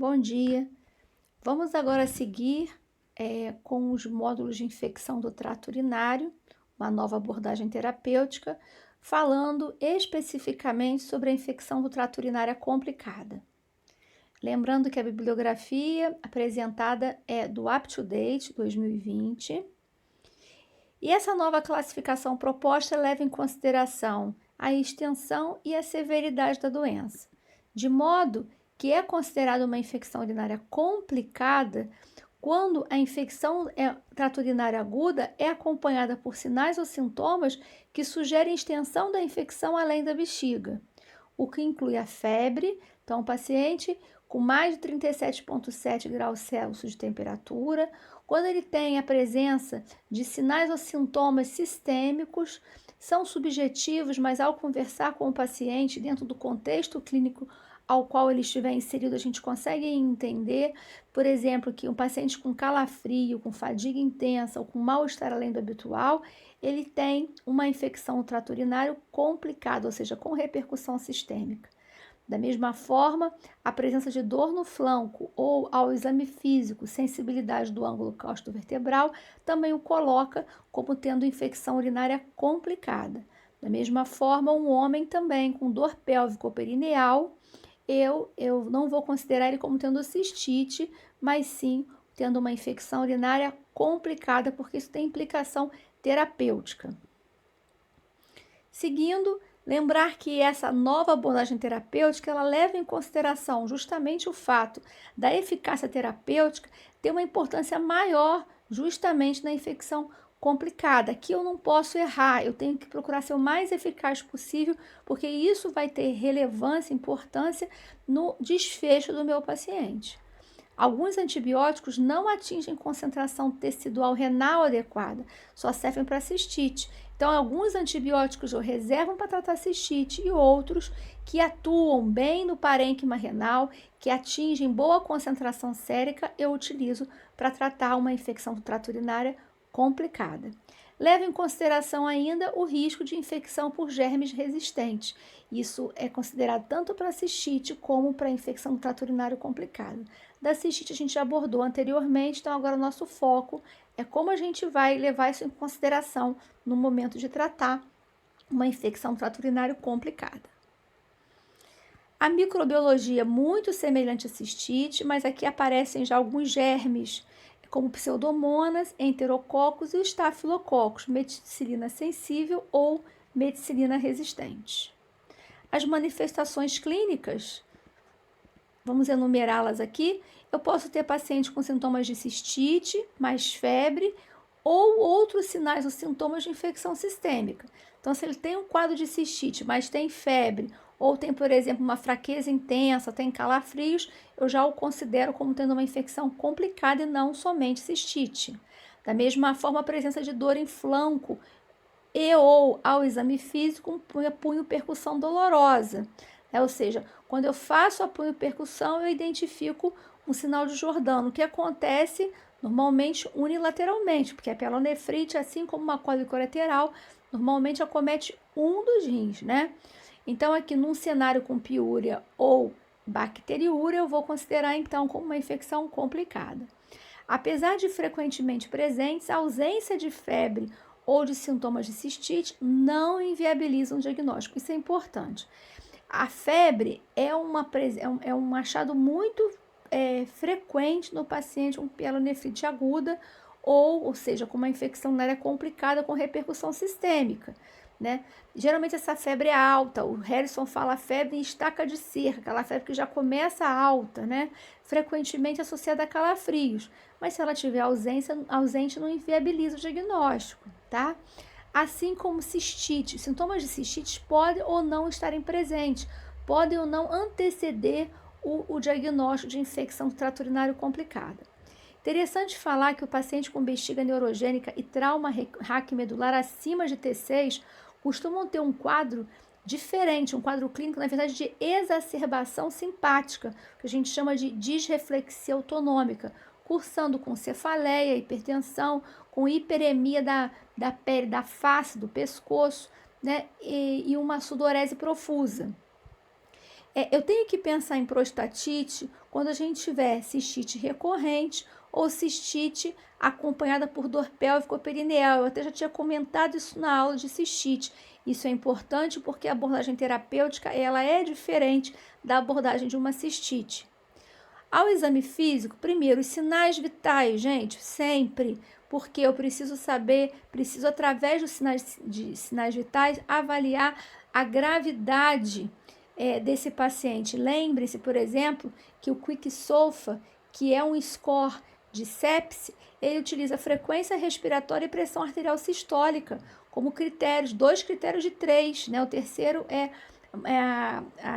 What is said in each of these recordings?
Bom dia. Vamos agora seguir com os módulos de infecção do trato urinário, uma nova abordagem terapêutica, falando especificamente sobre a infecção do trato urinário complicada. Lembrando que a bibliografia apresentada é do UpToDate 2020 e essa nova classificação proposta leva em consideração a extensão e a severidade da doença, de modo que é considerada uma infecção urinária complicada quando a infecção trato urinário aguda é acompanhada por sinais ou sintomas que sugerem extensão da infecção além da bexiga, o que inclui a febre. Então, o paciente com mais de 37,7 graus Celsius de temperatura, quando ele tem a presença de sinais ou sintomas sistêmicos, são subjetivos, mas ao conversar com o paciente dentro do contexto clínico ao qual ele estiver inserido, a gente consegue entender, por exemplo, que um paciente com calafrio, com fadiga intensa ou com mal-estar além do habitual, ele tem uma infecção no trato urinário complicada, ou seja, com repercussão sistêmica. Da mesma forma, a presença de dor no flanco ou ao exame físico, sensibilidade do ângulo costo-vertebral, também o coloca como tendo infecção urinária complicada. Da mesma forma, um homem também com dor pélvico ou perineal, eu não vou considerar ele como tendo cistite, mas sim tendo uma infecção urinária complicada, porque isso tem implicação terapêutica. Seguindo, lembrar que essa nova abordagem terapêutica, ela leva em consideração justamente o fato da eficácia terapêutica ter uma importância maior justamente na infecção complicada. Aqui eu não posso errar, eu tenho que procurar ser o mais eficaz possível, porque isso vai ter relevância, importância no desfecho do meu paciente. Alguns antibióticos não atingem concentração tecidual renal adequada, só servem para cistite. Então, alguns antibióticos eu reservo para tratar cistite e outros que atuam bem no parênquima renal, que atingem boa concentração sérica, eu utilizo para tratar uma infecção do trato urinário complicada. Leva em consideração ainda o risco de infecção por germes resistentes. Isso é considerado tanto para cistite como para infecção do trato urinário complicado. Da cistite a gente já abordou anteriormente, então agora o nosso foco é como a gente vai levar isso em consideração no momento de tratar uma infecção do trato urinário complicada. A microbiologia é muito semelhante à cistite, mas aqui aparecem já alguns germes, como pseudomonas, enterococos e o estafilococcus, meticilina sensível ou meticilina resistente. As manifestações clínicas, vamos enumerá-las aqui. Eu posso ter paciente com sintomas de cistite, mais febre, ou outros sinais ou sintomas de infecção sistêmica. Então, se ele tem um quadro de cistite, mas tem febre, ou tem, por exemplo, uma fraqueza intensa, tem calafrios, eu já o considero como tendo uma infecção complicada e não somente cistite. Da mesma forma, a presença de dor em flanco e ou ao exame físico, punho-percussão dolorosa. Ou seja, quando eu faço a punho-percussão, eu identifico um sinal de Jordano, que acontece normalmente unilateralmente, porque a pielonefrite, assim como uma cólica colateral, normalmente acomete um dos rins, né? Então, aqui num cenário com piúria ou bacteriúria, eu vou considerar então como uma infecção complicada. Apesar de frequentemente presentes, a ausência de febre ou de sintomas de cistite não inviabiliza um diagnóstico. Isso é importante. A febre é um achado muito frequente no paciente com pielonefrite aguda, ou seja, com uma infecção urinária complicada com repercussão sistêmica, né? Geralmente essa febre é alta, o Harrison fala febre em estaca de cerca, aquela febre que já começa alta, né? Frequentemente associada a calafrios, mas se ela tiver ausente não inviabiliza o diagnóstico, tá? Assim como cistite, sintomas de cistite podem ou não estarem presentes, podem ou não anteceder o diagnóstico de infecção do trato urinário complicada. Interessante falar que o paciente com bexiga neurogênica e trauma raquimedular acima de T6 costumam ter um quadro diferente, um quadro clínico, na verdade, de exacerbação simpática, que a gente chama de disreflexia autonômica, cursando com cefaleia, hipertensão, com hiperemia da pele, da face, do pescoço, né, e uma sudorese profusa. Eu tenho que pensar em prostatite quando a gente tiver cistite recorrente ou cistite acompanhada por dor pélvica ou perineal. Eu até já tinha comentado isso na aula de cistite. Isso é importante porque a abordagem terapêutica ela é diferente da abordagem de uma cistite. Ao exame físico, primeiro, os sinais vitais, gente, sempre, porque eu preciso saber, preciso através dos sinais vitais avaliar a gravidade desse paciente. Lembre-se, por exemplo, que o Quick-SOFA, que é um score de sepse, ele utiliza frequência respiratória e pressão arterial sistólica como critérios, 2 critérios de 3, né? O terceiro é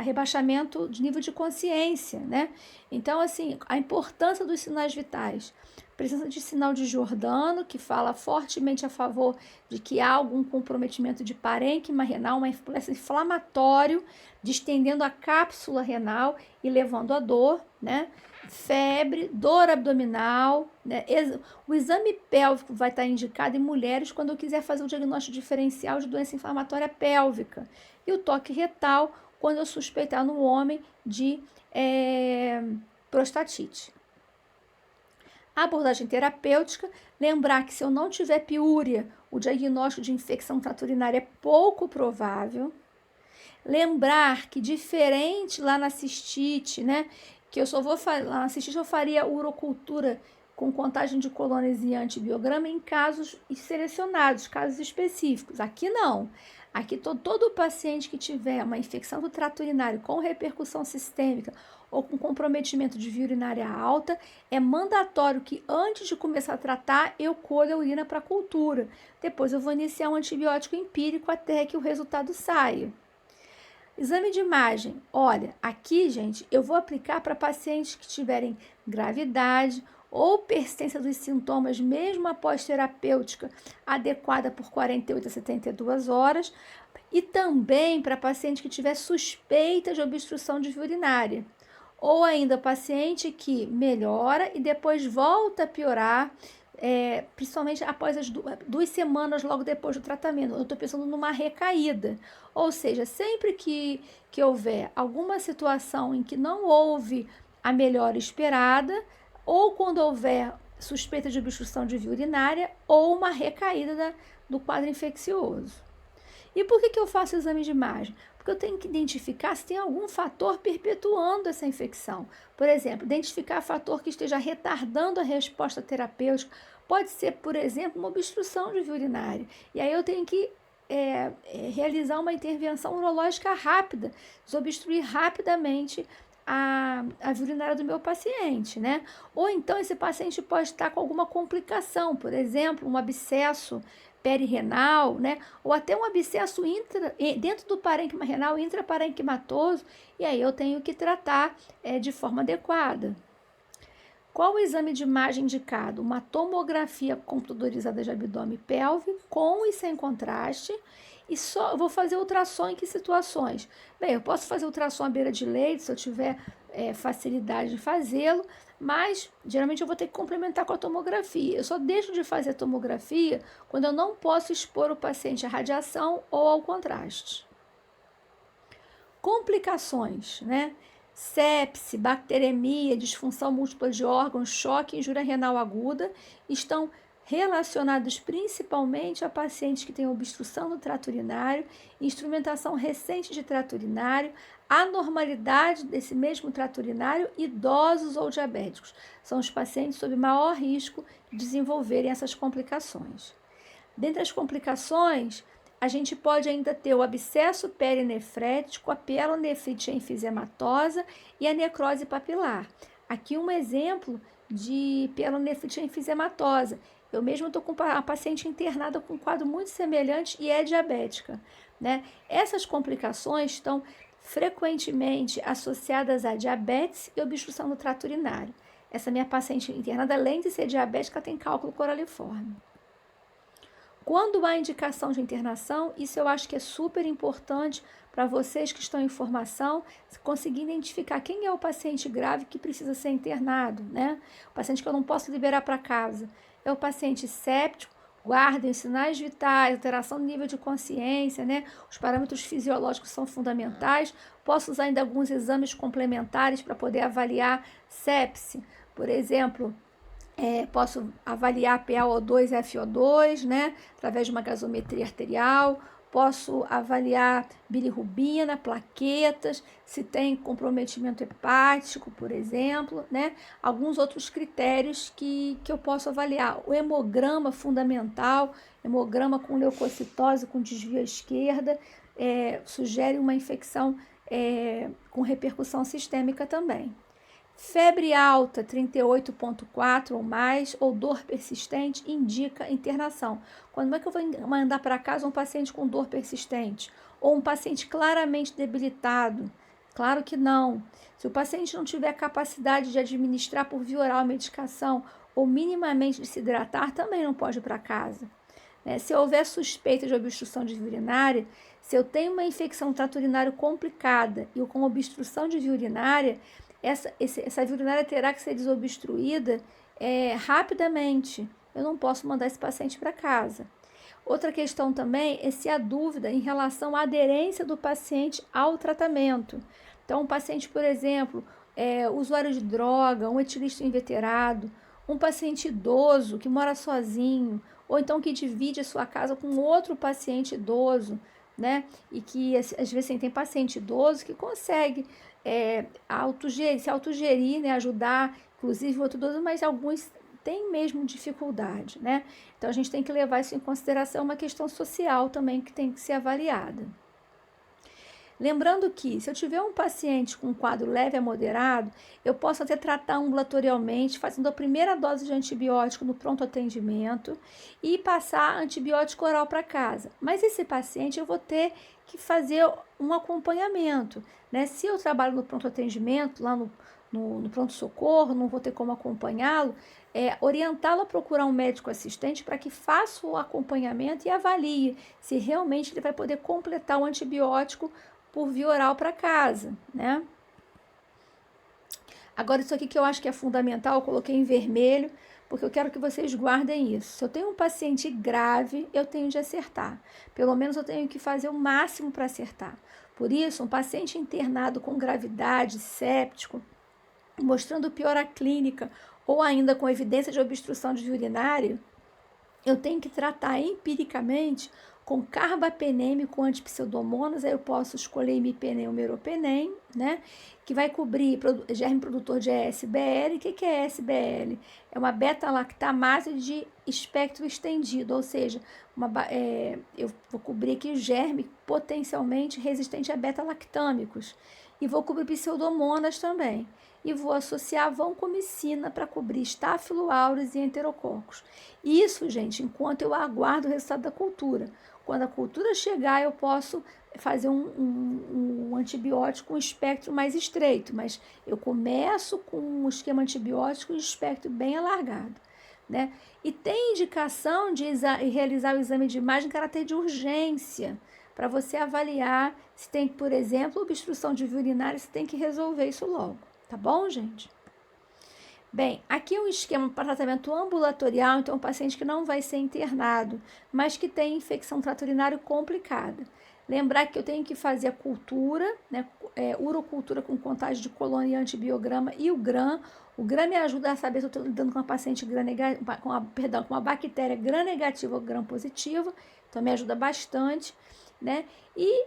rebaixamento de nível de consciência, né? Então, assim, a importância dos sinais vitais. Presença de sinal de Giordano, que fala fortemente a favor de que há algum comprometimento de parênquima renal, uma inflamatório, distendendo a cápsula renal e levando a dor, né? Febre, dor abdominal, né? O exame pélvico vai estar indicado em mulheres quando eu quiser fazer o diagnóstico diferencial de doença inflamatória pélvica. E o toque retal quando eu suspeitar no homem de prostatite. A abordagem terapêutica, lembrar que se eu não tiver piúria, o diagnóstico de infecção trato urinário é pouco provável. Lembrar que diferente lá na cistite, né, que eu só vou lá na cistite eu faria urocultura com contagem de colônias e antibiograma em casos selecionados, casos específicos. Aqui não. Aqui todo paciente que tiver uma infecção do trato urinário com repercussão sistêmica ou com comprometimento de via urinária alta, é mandatório que antes de começar a tratar, eu colha a urina para cultura. Depois eu vou iniciar um antibiótico empírico até que o resultado saia. Exame de imagem. Olha, aqui, gente, eu vou aplicar para pacientes que tiverem gravidade ou persistência dos sintomas, mesmo após terapêutica adequada por 48 a 72 horas, e também para paciente que tiver suspeita de obstrução de via urinária, ou ainda paciente que melhora e depois volta a piorar, principalmente após as 2 semanas logo depois do tratamento. Eu estou pensando numa recaída, ou seja, sempre que houver alguma situação em que não houve a melhora esperada, ou quando houver suspeita de obstrução de via urinária, ou uma recaída do quadro infeccioso. E por que eu faço o exame de imagem? Porque eu tenho que identificar se tem algum fator perpetuando essa infecção. Por exemplo, identificar fator que esteja retardando a resposta terapêutica. Pode ser, por exemplo, uma obstrução de via urinária. E aí eu tenho que realizar uma intervenção urológica rápida, desobstruir rapidamente a via urinária do meu paciente, né? Ou então esse paciente pode estar com alguma complicação, por exemplo, um abscesso perirenal, né? Ou até um abscesso dentro do parênquima renal intraparenquimatoso, e aí eu tenho que tratar de forma adequada. Qual o exame de imagem indicado? Uma tomografia computadorizada de abdômen e pelve, com e sem contraste, e só vou fazer ultrassom em que situações? Bem, eu posso fazer ultrassom à beira de leite, se eu tiver facilidade de fazê-lo, mas geralmente eu vou ter que complementar com a tomografia. Eu só deixo de fazer a tomografia quando eu não posso expor o paciente à radiação ou ao contraste. Complicações, né? Sepse, bacteremia, disfunção múltipla de órgãos, choque e injúria renal aguda estão relacionados principalmente a pacientes que têm obstrução do trato urinário, instrumentação recente de trato urinário, anormalidade desse mesmo trato urinário, idosos ou diabéticos. São os pacientes sob maior risco de desenvolverem essas complicações. Dentre as complicações, a gente pode ainda ter o abscesso perinefrético, a pielonefrite enfisematosa e a necrose papilar. Aqui um exemplo de pielonefrite enfisematosa. Eu mesmo estou com uma paciente internada com um quadro muito semelhante e é diabética, né? Essas complicações estão frequentemente associadas a diabetes e obstrução do trato urinário. Essa minha paciente internada, além de ser diabética, tem cálculo coraliforme. Quando há indicação de internação, isso eu acho que é super importante para vocês que estão em formação, conseguir identificar quem é o paciente grave que precisa ser internado, né? O paciente que eu não posso liberar para casa. É o paciente séptico, guardem os sinais vitais, alteração do nível de consciência, né? Os parâmetros fisiológicos são fundamentais. Posso usar ainda alguns exames complementares para poder avaliar sepse. Por exemplo, posso avaliar PaO2 e FO2, né? Através de uma gasometria arterial. Posso avaliar bilirrubina, plaquetas, se tem comprometimento hepático, por exemplo, né? Alguns outros critérios que eu posso avaliar. O hemograma fundamental, hemograma com leucocitose, com desvio à esquerda, sugere uma infecção com repercussão sistêmica também. Febre alta, 38,4 ou mais, ou dor persistente, indica internação. Quando é que eu vou mandar para casa um paciente com dor persistente? Ou um paciente claramente debilitado? Claro que não. Se o paciente não tiver capacidade de administrar por via oral a medicação ou minimamente de se hidratar, também não pode ir para casa. Se houver suspeita de obstrução de via urinária, se eu tenho uma infecção do trato urinário complicada e com obstrução de via urinária, essa via urinária terá que ser desobstruída rapidamente. Eu não posso mandar esse paciente para casa. Outra questão também é se há dúvida em relação à aderência do paciente ao tratamento. Então, um paciente, por exemplo, usuário de droga, um etilista inveterado, um paciente idoso que mora sozinho, ou então que divide a sua casa com outro paciente idoso, né? E que às vezes tem paciente idoso que consegue se autogerir, né? Ajudar, inclusive o outro idoso, mas alguns têm mesmo dificuldade, né? Então a gente tem que levar isso em consideração, uma questão social também que tem que ser avaliada. Lembrando que, se eu tiver um paciente com um quadro leve a moderado, eu posso até tratar ambulatorialmente, fazendo a primeira dose de antibiótico no pronto atendimento e passar antibiótico oral para casa. Mas esse paciente eu vou ter que fazer um acompanhamento, né? Se eu trabalho no pronto atendimento, lá no pronto-socorro, não vou ter como acompanhá-lo, orientá-lo a procurar um médico assistente para que faça o acompanhamento e avalie se realmente ele vai poder completar o antibiótico por via oral para casa, né? Agora, isso aqui que eu acho que é fundamental, eu coloquei em vermelho, porque eu quero que vocês guardem isso. Se eu tenho um paciente grave, eu tenho de acertar. Pelo menos eu tenho que fazer o máximo para acertar. Por isso, um paciente internado com gravidade, séptico, mostrando piora clínica ou ainda com evidência de obstrução de via urinária, eu tenho que tratar empiricamente com carbapenem com antipseudomonas. Aí eu posso escolher imipenem ou meropenem, né? Que vai cobrir germe produtor de ESBL. O que é ESBL? É uma beta-lactamase de espectro estendido, ou seja, eu vou cobrir aqui germe potencialmente resistente a beta-lactâmicos. E vou cobrir pseudomonas também. E vou associar vancomicina para cobrir Staphylo aureus e enterococos. Isso, gente, enquanto eu aguardo o resultado da cultura. Quando a cultura chegar, eu posso fazer um antibiótico com espectro mais estreito, mas eu começo com um esquema antibiótico de espectro bem alargado, né? E tem indicação de realizar o exame de imagem em caráter de urgência, para você avaliar se tem, por exemplo, obstrução de via urinária, se tem que resolver isso logo, tá bom, gente? Bem, aqui é um esquema para tratamento ambulatorial, então um paciente que não vai ser internado, mas que tem infecção trato urinário complicada. Lembrar que eu tenho que fazer a cultura, né, urocultura com contagem de colônia e antibiograma e o GRAM. O GRAM me ajuda a saber se eu estou lidando com uma paciente com uma bactéria gram negativa ou gram positiva, então me ajuda bastante, né? E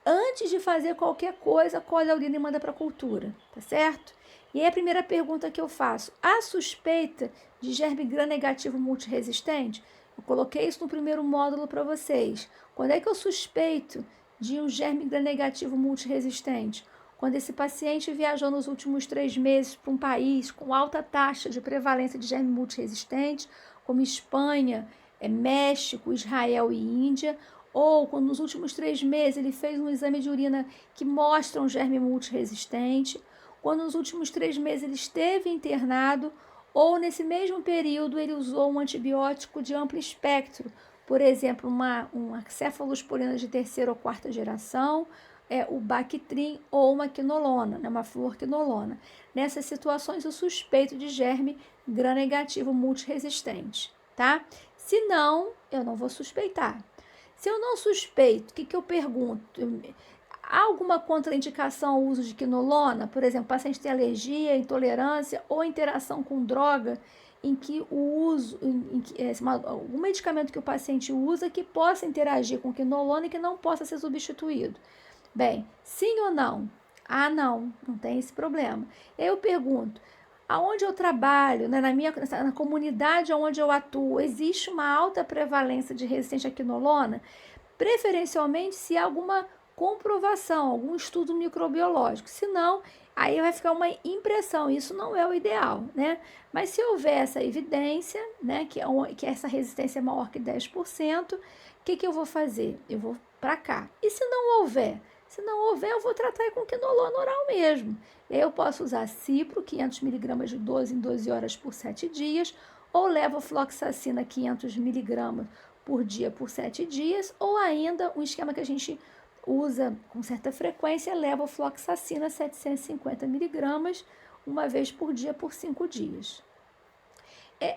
antes de fazer qualquer coisa, colhe a urina e manda para a cultura, tá certo? E aí a primeira pergunta que eu faço, há suspeita de germe gram-negativo multiresistente? Eu coloquei isso no primeiro módulo para vocês. Quando é que eu suspeito de um germe gram-negativo multiresistente? Quando esse paciente viajou nos últimos 3 meses para um país com alta taxa de prevalência de germe multiresistente, como Espanha, México, Israel e Índia, ou quando nos últimos 3 meses ele fez um exame de urina que mostra um germe multiresistente, quando nos últimos 3 meses ele esteve internado, ou nesse mesmo período ele usou um antibiótico de amplo espectro, por exemplo, uma cefalosporina de 3ª ou 4ª geração, o Bactrim ou uma quinolona, né, uma fluorquinolona. Nessas situações, o suspeito de germe gram-negativo multiresistente, tá? Se não, eu não vou suspeitar. Se eu não suspeito, o que eu pergunto? Há alguma contraindicação ao uso de quinolona? Por exemplo, paciente tem alergia, intolerância ou interação com droga em que o uso, algum medicamento que o paciente usa que possa interagir com quinolona e que não possa ser substituído. Bem, sim ou não? Ah, não tem esse problema. Eu pergunto, aonde eu trabalho, né, na comunidade onde eu atuo, existe uma alta prevalência de resistência à quinolona? Preferencialmente se há alguma comprovação, algum estudo microbiológico. Se não, aí vai ficar uma impressão, isso não é o ideal, né? Mas se houver essa evidência, né, que essa resistência é maior que 10%, o que eu vou fazer? Eu vou para cá. E se não houver? Se não houver, eu vou tratar com quinolona oral mesmo. Eu posso usar cipro, 500 miligramas de 12 em 12 horas por 7 dias, ou levofloxacina, 500 miligramas por dia por 7 dias, ou ainda um esquema que a gente usa com certa frequência, levofloxacina, 750 miligramas, uma vez por dia por 5 dias.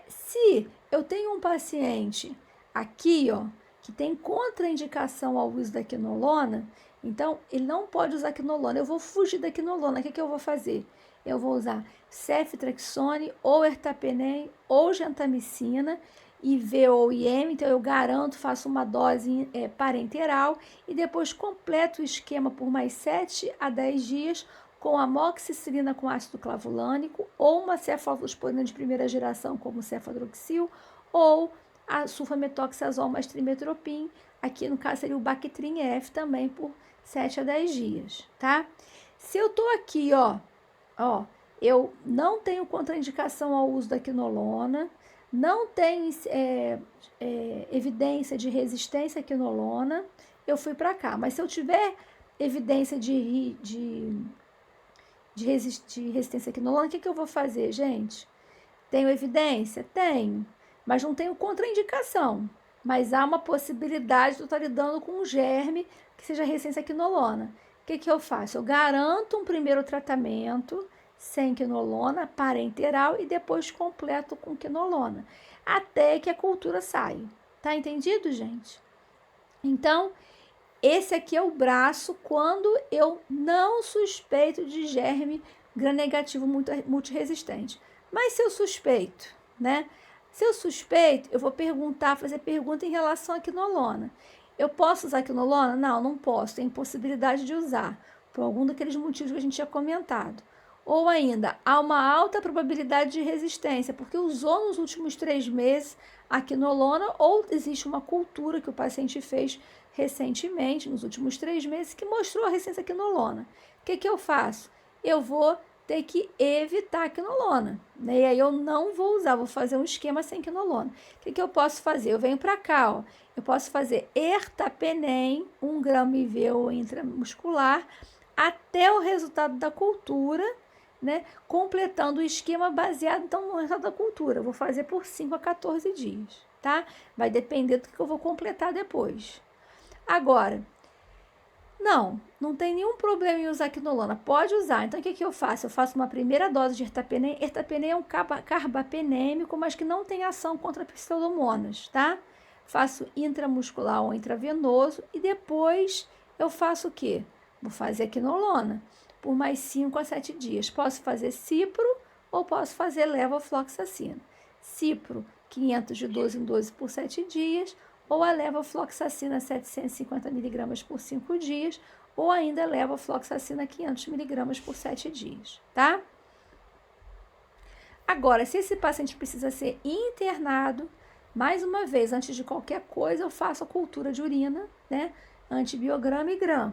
Se eu tenho um paciente aqui, ó, que tem contraindicação ao uso da quinolona, então ele não pode usar quinolona. Eu vou fugir da quinolona. O que eu vou fazer? Eu vou usar ceftriaxone ou ertapenem ou gentamicina, IV ou IM, então eu garanto, faço uma dose parenteral e depois completo o esquema por mais 7 a 10 dias com amoxicilina com ácido clavulânico ou uma cefalosporina de primeira geração como cefadroxil ou a sulfametoxazol mais trimetropin, aqui no caso seria o Bactrim F também por 7 a 10 dias, tá? Se eu tô aqui, ó, eu não tenho contraindicação ao uso da quinolona, não tenho evidência de resistência à quinolona, eu fui para cá. Mas se eu tiver evidência de resistência à quinolona, o que eu vou fazer, gente? Tenho evidência? Tenho, mas não tenho contraindicação. Mas há uma possibilidade de eu estar lidando com um germe que seja resistência à quinolona. O que eu faço? Eu garanto um primeiro tratamento sem quinolona, parenteral, e depois completo com quinolona, até que a cultura saia. Tá entendido, gente? Então, esse aqui é o braço quando eu não suspeito de germe gram-negativo multiresistente. Mas se eu suspeito, né? Se eu suspeito, eu vou fazer pergunta em relação à quinolona. Eu posso usar quinolona? Não posso. Tem impossibilidade de usar, por algum daqueles motivos que a gente tinha comentado. Ou ainda, há uma alta probabilidade de resistência, porque usou nos últimos 3 meses a quinolona, ou existe uma cultura que o paciente fez recentemente, nos últimos 3 meses, que mostrou a resistência à quinolona. O que eu faço? Eu vou ter que evitar a quinolona, né? E aí eu não vou usar, vou fazer um esquema sem quinolona. O que eu posso fazer? Eu venho para cá, ó. Eu posso fazer ertapenem, 1 grama IV ou intramuscular, até o resultado da cultura, né? Completando o esquema baseado então no resultado da cultura. Eu vou fazer por 5 a 14 dias, tá? Vai depender do que eu vou completar depois. Agora, não tem nenhum problema em usar quinolona. Pode usar. Então, o que eu faço? Eu faço uma primeira dose de ertapenem. Ertapenem é um carbapenêmico, mas que não tem ação contra pseudomonas, tá? Faço intramuscular ou intravenoso e depois eu faço o quê? Vou fazer a quinolona por mais 5 a 7 dias. Posso fazer cipro ou posso fazer levofloxacina. Cipro, 500 de 12 em 12 por 7 dias, ou a levofloxacina 750 miligramas por 5 dias, ou ainda a levofloxacina 500 miligramas por 7 dias, tá? Agora, se esse paciente precisa ser internado, mais uma vez, antes de qualquer coisa, eu faço a cultura de urina, né? Antibiograma e gram.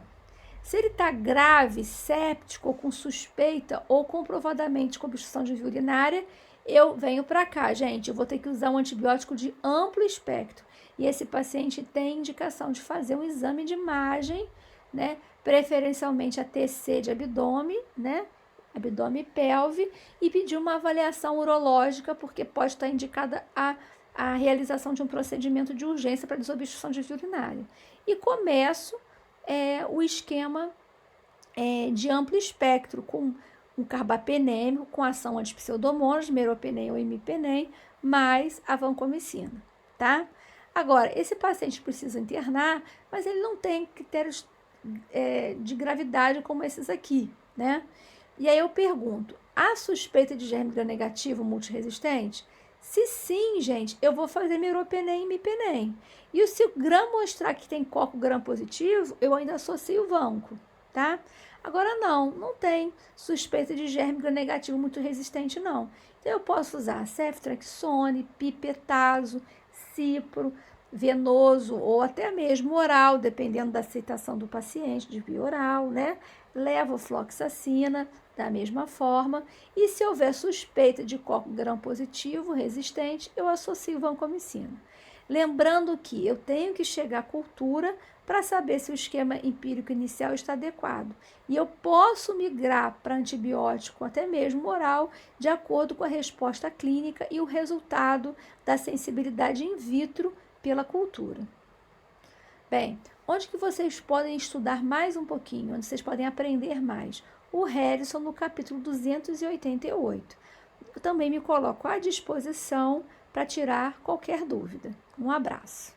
Se ele está grave, séptico, ou com suspeita, ou comprovadamente com obstrução de via urinária, eu venho para cá, gente. Eu vou ter que usar um antibiótico de amplo espectro. E esse paciente tem indicação de fazer um exame de imagem, né? Preferencialmente a TC de abdômen, né? Abdômen e pelve, e pedir uma avaliação urológica, porque pode estar indicada a realização de um procedimento de urgência para desobstrução de via urinária. E começo o esquema de amplo espectro, com um carbapenêmico, com ação antipseudomonas, meropenem ou imipenem, mais a vancomicina, tá? Agora, esse paciente precisa internar, mas ele não tem critérios de gravidade como esses aqui, né? E aí eu pergunto, há suspeita de germe gram-negativo multiresistente? Se sim, gente, eu vou fazer meropenem e mipenem. E se o gram mostrar que tem coco gram positivo, eu ainda associo o vanco, tá? Agora não tem suspeita de germe gram-negativo muito resistente, não. Então eu posso usar ceftriaxone, pipetazo, cipro, venoso ou até mesmo oral, dependendo da aceitação do paciente, de via oral, né? Levofloxacina, da mesma forma. E se houver suspeita de coco gram positivo resistente, eu associo vancomicina. Lembrando que eu tenho que chegar à cultura para saber se o esquema empírico inicial está adequado. E eu posso migrar para antibiótico, até mesmo oral, de acordo com a resposta clínica e o resultado da sensibilidade in vitro pela cultura. Bem, onde que vocês podem estudar mais um pouquinho, onde vocês podem aprender mais? O Harrison no capítulo 288. Eu também me coloco à disposição para tirar qualquer dúvida. Um abraço.